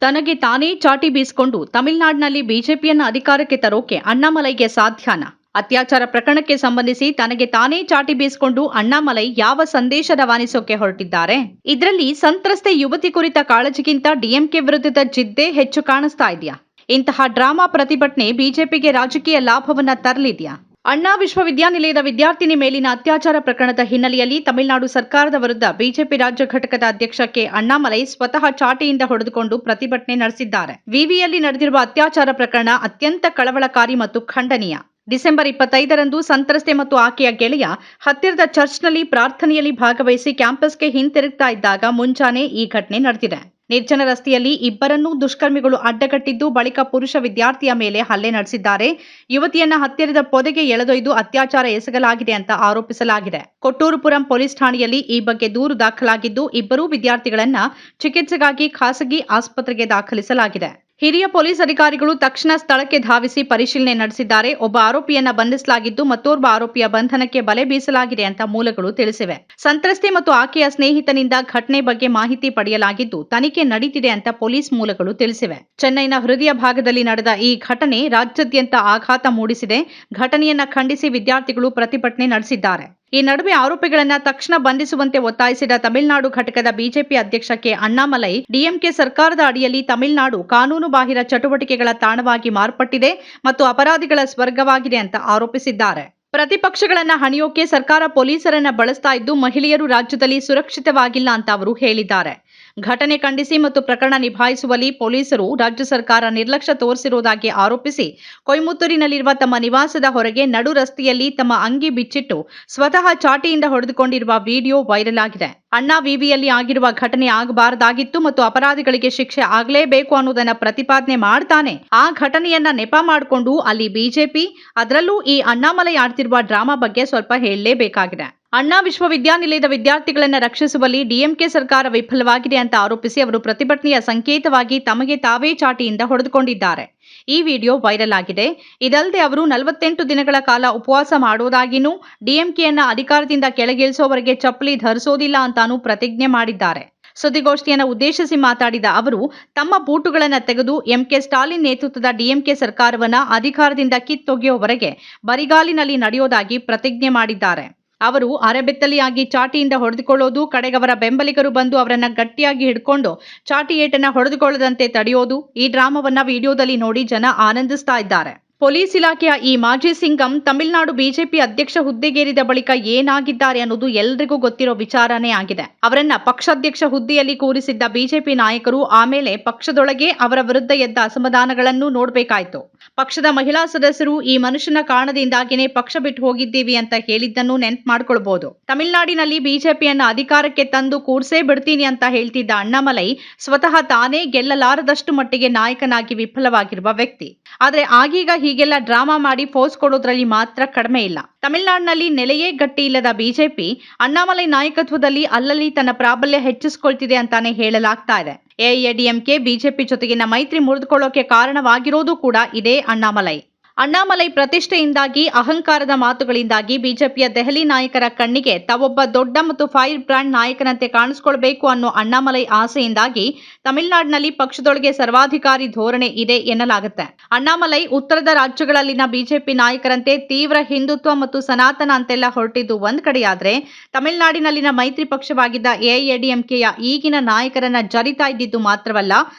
ತನಗೆ ತಾನೇ ಚಾಟಿ ಬೀಸಿಕೊಂಡು ತಮಿಳುನಾಡಿನಲ್ಲಿ ಬಿಜೆಪಿಯನ್ನು ಅಧಿಕಾರಕ್ಕೆ ತರೋಕೆ ಅಣ್ಣಾಮಲೈಗೆ ಸಾಧ್ಯನಾ? ಅತ್ಯಾಚಾರ ಪ್ರಕರಣಕ್ಕೆ ಸಂಬಂಧಿಸಿ ತನಗೆ ತಾನೇ ಚಾಟಿ ಬೀಸಿಕೊಂಡು ಅಣ್ಣಾಮಲೈ ಯಾವ ಸಂದೇಶ ರವಾನಿಸೋಕೆ ಹೊರಟಿದ್ದಾರೆ? ಇದರಲ್ಲಿ ಸಂತ್ರಸ್ತೆ ಯುವತಿ ಕುರಿತ ಕಾಳಜಿಗಿಂತ ಡಿಎಂಕೆ ವಿರುದ್ಧದ ಜಿದ್ದೇ ಹೆಚ್ಚು ಕಾಣಿಸ್ತಾ ಇದೆಯಾ? ಇಂತಹ ಡ್ರಾಮಾ ಪ್ರತಿಭಟನೆ ಬಿಜೆಪಿಗೆ ರಾಜಕೀಯ ಲಾಭವನ್ನ ತರಲಿದೆಯಾ? ಅಣ್ಣಾ ವಿಶ್ವವಿದ್ಯಾನಿಲಯದ ವಿದ್ಯಾರ್ಥಿನಿ ಮೇಲಿನ ಅತ್ಯಾಚಾರ ಪ್ರಕರಣದ ಹಿನ್ನೆಲೆಯಲ್ಲಿ ತಮಿಳುನಾಡು ಸರ್ಕಾರದ ವಿರುದ್ಧ ಬಿಜೆಪಿ ರಾಜ್ಯ ಘಟಕದ ಅಧ್ಯಕ್ಷ ಕೆ ಅಣ್ಣಾಮಲೈ ಸ್ವತಃ ಚಾಟಿಯಿಂದ ಹೊಡೆದುಕೊಂಡು ಪ್ರತಿಭಟನೆ ನಡೆಸಿದ್ದಾರೆ. ವಿವಿಯಲ್ಲಿ ನಡೆದಿರುವ ಅತ್ಯಾಚಾರ ಪ್ರಕರಣ ಅತ್ಯಂತ ಕಳವಳಕಾರಿ ಮತ್ತು ಖಂಡನೀಯ. ಡಿಸೆಂಬರ್ 25ರಂದು ಸಂತ್ರಸ್ತೆ ಮತ್ತು ಆಕೆಯ ಗೆಳೆಯ ಹತ್ತಿರದ ಚರ್ಚ್ನಲ್ಲಿ ಪ್ರಾರ್ಥನೆಯಲ್ಲಿ ಭಾಗವಹಿಸಿ ಕ್ಯಾಂಪಸ್ಗೆ ಹಿಂತಿರುಗ್ತಾ ಇದ್ದಾಗ ಮುಂಜಾನೆ ಈ ಘಟನೆ ನಡೆದಿದೆ. ನಿರ್ಜನ ರಸ್ತೆಯಲ್ಲಿ ಇಬ್ಬರನ್ನೂ ದುಷ್ಕರ್ಮಿಗಳು ಅಡ್ಡಗಟ್ಟಿದ್ದು ಬಳಿಕ ಪುರುಷ ವಿದ್ಯಾರ್ಥಿಯ ಮೇಲೆ ಹಲ್ಲೆ ನಡೆಸಿದ್ದಾರೆ. ಯುವತಿಯನ್ನ ಹತ್ತಿರದ ಪೊದೆಗೆ ಎಳೆದೊಯ್ದು ಅತ್ಯಾಚಾರ ಎಸಗಲಾಗಿದೆ ಅಂತ ಆರೋಪಿಸಲಾಗಿದೆ. ಕೊಟ್ಟೂರುಪುರಂ ಪೊಲೀಸ್ ಠಾಣೆಯಲ್ಲಿ ಈ ಬಗ್ಗೆ ದೂರು ದಾಖಲಾಗಿದ್ದು ಇಬ್ಬರೂ ವಿದ್ಯಾರ್ಥಿಗಳನ್ನ ಚಿಕಿತ್ಸೆಗಾಗಿ ಖಾಸಗಿ ಆಸ್ಪತ್ರೆಗೆ ದಾಖಲಿಸಲಾಗಿದೆ. ಹಿರಿಯ ಪೊಲೀಸ್ ಅಧಿಕಾರಿಗಳು ತಕ್ಷಣ ಸ್ಥಳಕ್ಕೆ ಧಾವಿಸಿ ಪರಿಶೀಲನೆ ನಡೆಸಿದ್ದಾರೆ. ಒಬ್ಬ ಆರೋಪಿಯನ್ನ ಬಂಧಿಸಲಾಗಿದ್ದು ಮತ್ತೋರ್ವ ಆರೋಪಿಯ ಬಂಧನಕ್ಕೆ ಬಲೆ ಬೀಸಲಾಗಿದೆ ಅಂತ ಮೂಲಗಳು ತಿಳಿಸಿವೆ. ಸಂತ್ರಸ್ತೆ ಮತ್ತು ಆಕೆಯ ಸ್ನೇಹಿತನಿಂದ ಘಟನೆ ಬಗ್ಗೆ ಮಾಹಿತಿ ಪಡೆಯಲಾಗಿದ್ದು ತನಿಖೆ ನಡೀತಿದೆ ಅಂತ ಪೊಲೀಸ್ ಮೂಲಗಳು ತಿಳಿಸಿವೆ. ಚೆನ್ನೈನ ಹೃದಯ ಭಾಗದಲ್ಲಿ ನಡೆದ ಈ ಘಟನೆ ರಾಜ್ಯಾದ್ಯಂತ ಆಘಾತ ಮೂಡಿಸಿದೆ. ಘಟನೆಯನ್ನ ಖಂಡಿಸಿ ವಿದ್ಯಾರ್ಥಿಗಳು ಪ್ರತಿಭಟನೆ ನಡೆಸಿದ್ದಾರೆ. ಈ ನಡುವೆ ಆರೋಪಿಗಳನ್ನ ತಕ್ಷಣ ಬಂಧಿಸುವಂತೆ ಒತ್ತಾಯಿಸಿದ ತಮಿಳುನಾಡು ಘಟಕದ ಬಿಜೆಪಿ ಅಧ್ಯಕ್ಷ ಕೆ ಅಣ್ಣಾಮಲೈ ಡಿಎಂಕೆ ಸರ್ಕಾರದ ಅಡಿಯಲ್ಲಿ ತಮಿಳುನಾಡು ಕಾನೂನು ಬಾಹಿರ ಚಟುವಟಿಕೆಗಳ ತಾಣವಾಗಿ ಮಾರ್ಪಟ್ಟಿದೆ ಮತ್ತು ಅಪರಾಧಿಗಳ ಸ್ವರ್ಗವಾಗಿದೆ ಅಂತ ಆರೋಪಿಸಿದ್ದಾರೆ. ಪ್ರತಿಪಕ್ಷಗಳನ್ನ ಹಣಿಯೋಕೆ ಸರ್ಕಾರ ಪೊಲೀಸರನ್ನ ಬಳಸ್ತಾ ಇದ್ದು ಮಹಿಳೆಯರು ರಾಜ್ಯದಲ್ಲಿ ಸುರಕ್ಷಿತವಾಗಿಲ್ಲ ಅಂತ ಅವರು ಹೇಳಿದ್ದಾರೆ. ಘಟನೆ ಖಂಡಿಸಿ ಮತ್ತು ಪ್ರಕರಣ ನಿಭಾಯಿಸುವಲ್ಲಿ ಪೊಲೀಸರು ರಾಜ್ಯ ಸರ್ಕಾರ ನಿರ್ಲಕ್ಷ್ಯ ತೋರಿಸಿರುವುದಾಗಿ ಆರೋಪಿಸಿ ಕೊಯಮತ್ತೂರಿನಲ್ಲಿರುವ ತಮ್ಮ ನಿವಾಸದ ಹೊರಗೆ ನಡು ರಸ್ತೆಯಲ್ಲಿ ತಮ್ಮ ಅಂಗಿ ಬಿಚ್ಚಿಟ್ಟು ಸ್ವತಃ ಚಾಟಿಯಿಂದ ಹೊಡೆದುಕೊಂಡಿರುವ ವಿಡಿಯೋ ವೈರಲ್ ಆಗಿದೆ. ಅಣ್ಣಾ ವಿವಿಯಲ್ಲಿ ಆಗಿರುವ ಘಟನೆ ಆಗಬಾರದಾಗಿತ್ತು ಮತ್ತು ಅಪರಾಧಿಗಳಿಗೆ ಶಿಕ್ಷೆ ಆಗಲೇಬೇಕು ಅನ್ನೋದನ್ನ ಪ್ರತಿಪಾದನೆ ಮಾಡ್ತಾನೆ ಆ ಘಟನೆಯನ್ನ ನೆಪ ಮಾಡಿಕೊಂಡು ಅಲ್ಲಿ ಬಿಜೆಪಿ ಅದರಲ್ಲೂ ಈ ಅಣ್ಣಾಮಲೈ ಆಡ್ತಿರುವ ಡ್ರಾಮಾ ಬಗ್ಗೆ ಸ್ವಲ್ಪ ಹೇಳಲೇಬೇಕಾಗಿದೆ. ಅಣ್ಣಾ ವಿಶ್ವವಿದ್ಯಾನಿಲಯದ ವಿದ್ಯಾರ್ಥಿಗಳನ್ನು ರಕ್ಷಿಸುವಲ್ಲಿ ಡಿಎಂಕೆ ಸರ್ಕಾರ ವಿಫಲವಾಗಿದೆ ಅಂತ ಆರೋಪಿಸಿ ಅವರು ಪ್ರತಿಭಟನೆಯ ಸಂಕೇತವಾಗಿ ತಮಗೆ ತಾವೇ ಚಾಟಿಯಿಂದ ಹೊಡೆದುಕೊಂಡಿದ್ದಾರೆ. ಈ ವಿಡಿಯೋ ವೈರಲ್ ಆಗಿದೆ. ಇದಲ್ಲದೆ ಅವರು 48 ದಿನಗಳ ಕಾಲ ಉಪವಾಸ ಮಾಡೋದಾಗಿನೂ ಡಿಎಂಕೆಯನ್ನ ಅಧಿಕಾರದಿಂದ ಕೆಳಗಿಳಿಸೋವರೆಗೆ ಚಪ್ಪಲಿ ಧರಿಸೋದಿಲ್ಲ ಅಂತಾನೂ ಪ್ರತಿಜ್ಞೆ ಮಾಡಿದ್ದಾರೆ. ಸುದ್ದಿಗೋಷ್ಠಿಯನ್ನು ಉದ್ದೇಶಿಸಿ ಮಾತಾಡಿದ ಅವರು ತಮ್ಮ ಬೂಟುಗಳನ್ನು ತೆಗೆದು ಎಂಕೆ ಸ್ಟಾಲಿನ್ ನೇತೃತ್ವದ ಡಿಎಂಕೆ ಸರ್ಕಾರವನ್ನ ಅಧಿಕಾರದಿಂದ ಕಿತ್ತೊಗೆಯುವವರೆಗೆ ಬರಿಗಾಲಿನಲ್ಲಿ ನಡೆಯೋದಾಗಿ ಪ್ರತಿಜ್ಞೆ ಮಾಡಿದ್ದಾರೆ. ಅವರು ಅರೆಬೆತ್ತಲಿಯಾಗಿ ಚಾಟಿಯಿಂದ ಹೊಡೆದುಕೊಳ್ಳೋದು, ಕಡೆಗವರ ಬೆಂಬಲಿಗರು ಬಂದು ಅವರನ್ನ ಗಟ್ಟಿಯಾಗಿ ಹಿಡ್ಕೊಂಡು ಚಾಟಿ ಏಟನ್ನ ಹೊಡೆದುಕೊಳ್ಳದಂತೆ ತಡೆಯೋದು, ಈ ಡ್ರಾಮಾವನ್ನ ವಿಡಿಯೋದಲ್ಲಿ ನೋಡಿ ಜನ ಆನಂದಿಸ್ತಾ ಇದ್ದಾರೆ. ಪೊಲೀಸ್ ಇಲಾಖೆಯ ಈ ಮಾಜಿ ಸಿಂಗಂ ತಮಿಳುನಾಡು ಬಿಜೆಪಿ ಅಧ್ಯಕ್ಷ ಹುದ್ದೆಗೇರಿದ ಬಳಿಕ ಏನಾಗಿದ್ದಾರೆ ಅನ್ನೋದು ಎಲ್ರಿಗೂ ಗೊತ್ತಿರೋ ವಿಚಾರನೇ ಆಗಿದೆ. ಅವರನ್ನ ಪಕ್ಷಾಧ್ಯಕ್ಷ ಹುದ್ದೆಯಲ್ಲಿ ಕೂರಿಸಿದ್ದ ಬಿಜೆಪಿ ನಾಯಕರು ಆಮೇಲೆ ಪಕ್ಷದೊಳಗೆ ಅವರ ವಿರುದ್ಧ ಎದ್ದ ಅಸಮಾಧಾನಗಳನ್ನು ನೋಡಬೇಕಾಯ್ತು. ಪಕ್ಷದ ಮಹಿಳಾ ಸದಸ್ಯರು ಈ ಮನುಷ್ಯನ ಕಾರಣದಿಂದಾಗಿನೇ ಪಕ್ಷ ಬಿಟ್ಟು ಹೋಗಿದ್ದೀವಿ ಅಂತ ಹೇಳಿದ್ದನ್ನು ನೆನ್ಪು ಮಾಡ್ಕೊಳ್ಬಹುದು. ತಮಿಳುನಾಡಿನಲ್ಲಿ ಬಿಜೆಪಿಯನ್ನ ಅಧಿಕಾರಕ್ಕೆ ತಂದು ಕೂರ್ಸೇ ಬಿಡ್ತೀನಿ ಅಂತ ಹೇಳ್ತಿದ್ದ ಅಣ್ಣಾಮಲೈ ಸ್ವತಃ ತಾನೇ ಗೆಲ್ಲಲಾರದಷ್ಟು ಮಟ್ಟಿಗೆ ನಾಯಕನಾಗಿ ವಿಫಲವಾಗಿರುವ ವ್ಯಕ್ತಿ. ಆದ್ರೆ ಆಗೀಗ ಹೀಗೆಲ್ಲ ಡ್ರಾಮಾ ಮಾಡಿ ಫೋಸ್ ಕೊಡೋದ್ರಲ್ಲಿ ಮಾತ್ರ ಕಡಿಮೆ ಇಲ್ಲ. ತಮಿಳುನಾಡಿನಲ್ಲಿ ನೆಲೆಯೇ ಗಟ್ಟಿ ಇಲ್ಲದ ಬಿಜೆಪಿ ಅಣ್ಣಾಮಲೈ ನಾಯಕತ್ವದಲ್ಲಿ ಅಲ್ಲಲ್ಲಿ ತನ್ನ ಪ್ರಾಬಲ್ಯ ಹೆಚ್ಚಿಸಿಕೊಳ್ತಿದೆ ಅಂತಾನೆ ಹೇಳಲಾಗ್ತಾ ಇದೆ. ಎಐಎಡಿಎಂಕೆ ಬಿಜೆಪಿ ಜೊತೆಗಿನ ಮೈತ್ರಿ ಮುರಿದುಕೊಳ್ಳೋಕೆ ಕಾರಣವಾಗಿರೋದು ಕೂಡ ಇದೇ ಅಣ್ಣಾಮಲೈ. ಅಣ್ಣಾಮಲೈ ಪ್ರತಿಷ್ಠೆಯಿಂದಾಗಿ ಅಹಂಕಾರದ ಮಾತುಗಳಿಂದಾಗಿ ಬಿಜೆಪಿಯ ದೆಹಲಿ ನಾಯಕರ ಕಣ್ಣಿಗೆ ತಾವೊಬ್ಬ ದೊಡ್ಡ ಮತ್ತು ಫೈರ್ ಬ್ರ್ಯಾಂಡ್ ನಾಯಕನಂತೆ ಕಾಣಿಸಿಕೊಳ್ಬೇಕು ಅನ್ನೋ ಅಣ್ಣಾಮಲೈ ಆಸೆಯಿಂದಾಗಿ ತಮಿಳುನಾಡಿನಲ್ಲಿ ಪಕ್ಷದೊಳಗೆ ಸರ್ವಾಧಿಕಾರಿ ಧೋರಣೆ ಇದೆ ಎನ್ನಲಾಗುತ್ತೆ. ಅಣ್ಣಾಮಲೈ ಉತ್ತರದ ರಾಜ್ಯಗಳಲ್ಲಿನ ಬಿಜೆಪಿ ನಾಯಕರಂತೆ ತೀವ್ರ ಹಿಂದುತ್ವ ಮತ್ತು ಸನಾತನ ಅಂತೆಲ್ಲ ಹೊರಟಿದ್ದು ಒಂದ್ ಕಡೆಯಾದ್ರೆ ತಮಿಳುನಾಡಿನಲ್ಲಿನ ಮೈತ್ರಿ ಪಕ್ಷವಾಗಿದ್ದ ಎಐಎಡಿಎಂಕೆಯ ಈಗಿನ ನಾಯಕರನ್ನ ಜರಿತಾ ಇದ್ದಿದ್ದು ಮಾತ್ರವಲ್ಲ,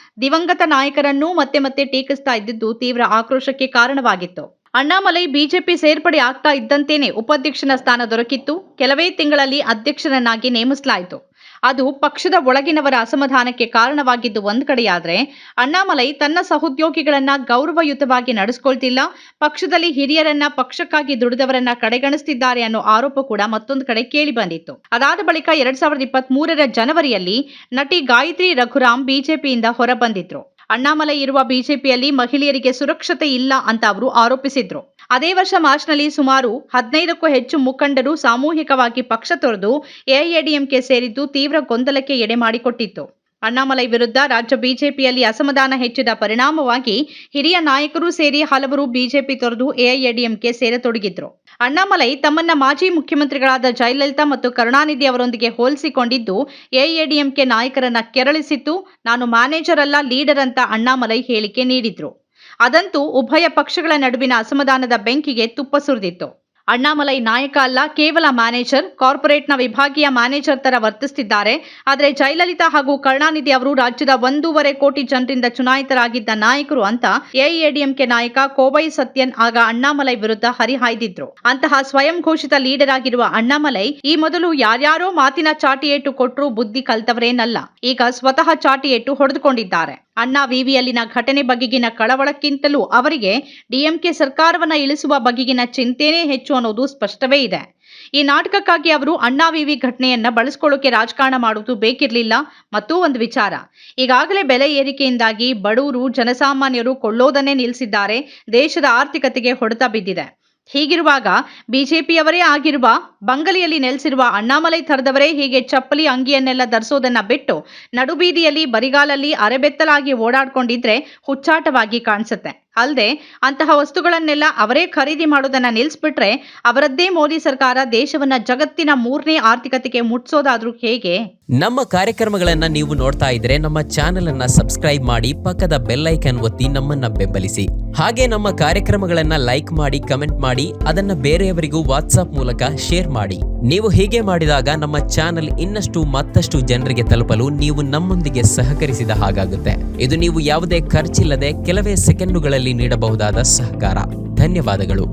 ದಿವಂಗತ ನಾಯಕರನ್ನೂ ಮತ್ತೆ ಮತ್ತೆ ಟೀಕಿಸ್ತಾ ಇದ್ದಿದ್ದು ತೀವ್ರ ಆಕ್ರೋಶಕ್ಕೆ ಕಾರಣವಾಗಿತ್ತು. ಅಣ್ಣಾಮಲೈ ಬಿಜೆಪಿ ಸೇರ್ಪಡೆ ಆಗ್ತಾ ಇದ್ದಂತೆಯೇ ಉಪಾಧ್ಯಕ್ಷನ ಸ್ಥಾನ ದೊರಕಿತ್ತು. ಕೆಲವೇ ತಿಂಗಳಲ್ಲಿ ಅಧ್ಯಕ್ಷರನ್ನಾಗಿ ನೇಮಿಸಲಾಯಿತು. ಅದು ಪಕ್ಷದ ಒಳಗಿನವರ ಅಸಮಾಧಾನಕ್ಕೆ ಕಾರಣವಾಗಿದ್ದು ಒಂದ್ ಕಡೆಯಾದ್ರೆ ಅಣ್ಣಾಮಲೈ ತನ್ನ ಸಹೋದ್ಯೋಗಿಗಳನ್ನ ಗೌರವಯುತವಾಗಿ ನಡೆಸಿಕೊಳ್ತಿಲ್ಲ, ಪಕ್ಷದಲ್ಲಿ ಹಿರಿಯರನ್ನ ಪಕ್ಷಕ್ಕಾಗಿ ದುಡಿದವರನ್ನ ಕಡೆಗಣಿಸುತ್ತಿದ್ದಾರೆ ಅನ್ನೋ ಆರೋಪ ಕೂಡ ಮತ್ತೊಂದು ಕಡೆ ಕೇಳಿ ಬಂದಿತ್ತು. ಅದಾದ ಬಳಿಕ 2023ರ ಜನವರಿಯಲ್ಲಿ ನಟಿ ಗಾಯತ್ರಿ ರಘುರಾಮ್ ಬಿಜೆಪಿಯಿಂದ ಹೊರಬಂದಿದ್ರು. ಅಣ್ಣಾಮಲೈ ಇರುವ ಬಿಜೆಪಿಯಲ್ಲಿ ಮಹಿಳೆಯರಿಗೆ ಸುರಕ್ಷತೆ ಇಲ್ಲ ಅಂತ ಅವರು ಆರೋಪಿಸಿದ್ರು. ಅದೇ ವರ್ಷ ಮಾರ್ಚ್ನಲ್ಲಿ ಸುಮಾರು 15ಕ್ಕೂ ಹೆಚ್ಚು ಮುಖಂಡರು ಸಾಮೂಹಿಕವಾಗಿ ಪಕ್ಷ ತೊರೆದು ಎಐಎಡಿಎಂಕೆ ಸೇರಿದ್ದು ತೀವ್ರ ಗೊಂದಲಕ್ಕೆ ಎಡೆ ಮಾಡಿಕೊಟ್ಟಿತ್ತು. ಅಣ್ಣಾಮಲೈ ವಿರುದ್ಧ ರಾಜ್ಯ ಬಿಜೆಪಿಯಲ್ಲಿ ಅಸಮಾಧಾನ ಹೆಚ್ಚಿದ ಪರಿಣಾಮವಾಗಿ ಹಿರಿಯ ನಾಯಕರು ಸೇರಿ ಹಲವರು ಬಿಜೆಪಿ ತೊರೆದು ಎಐಎಡಿಎಂಕೆ ಸೇರತೊಡಗಿದ್ರು. ಅಣ್ಣಾಮಲೈ ತಮ್ಮನ್ನ ಮಾಜಿ ಮುಖ್ಯಮಂತ್ರಿಗಳಾದ ಜಯಲಲಿತಾ ಮತ್ತು ಕರುಣಾನಿಧಿ ಅವರೊಂದಿಗೆ ಹೋಲಿಸಿಕೊಂಡಿದ್ದು ಎಐಎಡಿಎಂಕೆ ನಾಯಕರನ್ನ ಕೆರಳಿಸಿತ್ತು. ನಾನು ಮ್ಯಾನೇಜರ್ ಅಲ್ಲ, ಲೀಡರ್ ಅಂತ ಅಣ್ಣಾಮಲೈ ಹೇಳಿಕೆ ನೀಡಿದ್ರು. ಅದಂತೂ ಉಭಯ ಪಕ್ಷಗಳ ನಡುವಿನ ಅಸಮಾಧಾನದ ಬೆಂಕಿಗೆ ತುಪ್ಪ ಸುರಿದಿತ್ತು. ಅಣ್ಣಾಮಲೈ ನಾಯಕ ಅಲ್ಲ, ಕೇವಲ ಮ್ಯಾನೇಜರ್, ಕಾರ್ಪೊರೇಟ್ನ ವಿಭಾಗೀಯ ಮ್ಯಾನೇಜರ್ ತರ ವರ್ತಿಸುತ್ತಿದ್ದಾರೆ. ಆದರೆ ಜಯಲಲಿತಾ ಹಾಗೂ ಕರುಣಾನಿಧಿ ಅವರು ರಾಜ್ಯದ 1.5 ಕೋಟಿ ಜನರಿಂದ ಚುನಾಯಿತರಾಗಿದ್ದ ನಾಯಕರು ಅಂತ ಎಐಎಡಿಎಂಕೆ ನಾಯಕ ಕೋವೈ ಸತ್ಯನ್ ಆಗ ಅಣ್ಣಾಮಲೈ ವಿರುದ್ಧ ಹರಿಹಾಯ್ದಿದ್ರು. ಅಂತಹ ಸ್ವಯಂ ಘೋಷಿತ ಲೀಡರ್ ಆಗಿರುವ ಅಣ್ಣಾಮಲೈ ಈ ಮೊದಲು ಯಾರ್ಯಾರೋ ಮಾತಿನ ಚಾಟಿಯೇಟು ಕೊಟ್ಟರೂ ಬುದ್ಧಿ ಕಲ್ತವರೇನಲ್ಲ. ಈಗ ಸ್ವತಃ ಚಾಟಿಯೇಟು ಹೊಡೆದುಕೊಂಡಿದ್ದಾರೆ. ಅಣ್ಣಾ ವಿವಿಯಲ್ಲಿನ ಘಟನೆ ಬಗೆಗಿನ ಕಳವಳಕ್ಕಿಂತಲೂ ಅವರಿಗೆ ಡಿಎಂಕೆ ಸರ್ಕಾರವನ್ನ ಇಳಿಸುವ ಬಗೆಗಿನ ಚಿಂತೆನೇ ಹೆಚ್ಚು ಅನ್ನೋದು ಸ್ಪಷ್ಟವೇ ಇದೆ. ಈ ನಾಟಕಕ್ಕಾಗಿ ಅವರು ಅಣ್ಣಾ ವಿವಿ ಘಟನೆಯನ್ನ ಬಳಸ್ಕೊಳ್ಳೋಕೆ ರಾಜಕಾರಣ ಮಾಡುವುದು ಬೇಕಿರಲಿಲ್ಲ. ಮತ್ತೂ ಒಂದು ವಿಚಾರ, ಈಗಾಗಲೇ ಬೆಲೆ ಏರಿಕೆಯಿಂದಾಗಿ ಬಡವರು, ಜನಸಾಮಾನ್ಯರು ಕೊಳ್ಳೋದನ್ನೇ ನಿಲ್ಲಿಸಿದ್ದಾರೆ. ದೇಶದ ಆರ್ಥಿಕತೆಗೆ ಹೊಡೆತ ಬಿದ್ದಿದೆ. ಹೀಗಿರುವಾಗ ಬಿಜೆಪಿಯವರೇ ಆಗಿರುವ ಬಂಗಲೆಯಲ್ಲಿ ನೆಲೆಸಿರುವ ಅಣ್ಣಾಮಲೈ ಥರದವರೇ ಹೀಗೆ ಚಪ್ಪಲಿ ಅಂಗಿಯನ್ನೆಲ್ಲ ಧರಿಸೋದನ್ನ ಬಿಟ್ಟು ನಡುಬೀದಿಯಲ್ಲಿ ಬರಿಗಾಲಲ್ಲಿ ಅರೆಬೆತ್ತಲಾಗಿ ಓಡಾಡ್ಕೊಂಡಿದ್ರೆ ಹುಚ್ಚಾಟವಾಗಿ ಕಾಣಿಸುತ್ತೆ. ಅಲ್ಲದೆ ಅಂತಹ ವಸ್ತುಗಳನ್ನೆಲ್ಲ ಅವರೇ ಖರೀದಿ ಮಾಡೋದನ್ನ ನಿಲ್ಲಿಸ್ಬಿಟ್ರೆ ಅವರದ್ದೇ ಮೋದಿ ಸರ್ಕಾರ ದೇಶವನ್ನ ಜಗತ್ತಿನ 3ನೇ ಆರ್ಥಿಕತೆಗೆ ಮುಟ್ಸೋದಾದ್ರೂ ಹೇಗೆ? ನಮ್ಮ ಕಾರ್ಯಕ್ರಮಗಳನ್ನ ನೀವು ನೋಡ್ತಾ ಇದ್ರೆ ನಮ್ಮ ಚಾನೆಲ್ ಅನ್ನ ಸಬ್ಸ್ಕ್ರೈಬ್ ಮಾಡಿ, ಪಕ್ಕದ ಬೆಲ್ ಐಕಾನ್ ಒತ್ತಿ ನಮ್ಮನ್ನ ಬೆಂಬಲಿಸಿ. ಹಾಗೆ ನಮ್ಮ ಕಾರ್ಯಕ್ರಮಗಳನ್ನ ಲೈಕ್ ಮಾಡಿ, ಕಮೆಂಟ್ ಮಾಡಿ, ಅದನ್ನ ಬೇರೆಯವರಿಗೂ ವಾಟ್ಸ್ಆಪ್ ಮೂಲಕ ಶೇರ್ ಮಾಡಿ. ನೀವು ಹೀಗೆ ಮಾಡಿದಾಗ ನಮ್ಮ ಚಾನೆಲ್ ಇನ್ನಷ್ಟು ಮತ್ತಷ್ಟು ಜನರಿಗೆ ತಲುಪಲು ನೀವು ನಮ್ಮೊಂದಿಗೆ ಸಹಕರಿಸಿದ ಹಾಗಾಗುತ್ತೆ. ಇದು ನೀವು ಯಾವುದೇ ಖರ್ಚಿಲ್ಲದೆ ಕೆಲವೇ ಸೆಕೆಂಡುಗಳಲ್ಲಿ ನೀಡಬಹುದಾದ ಸಹಕಾರ. ಧನ್ಯವಾದಗಳು.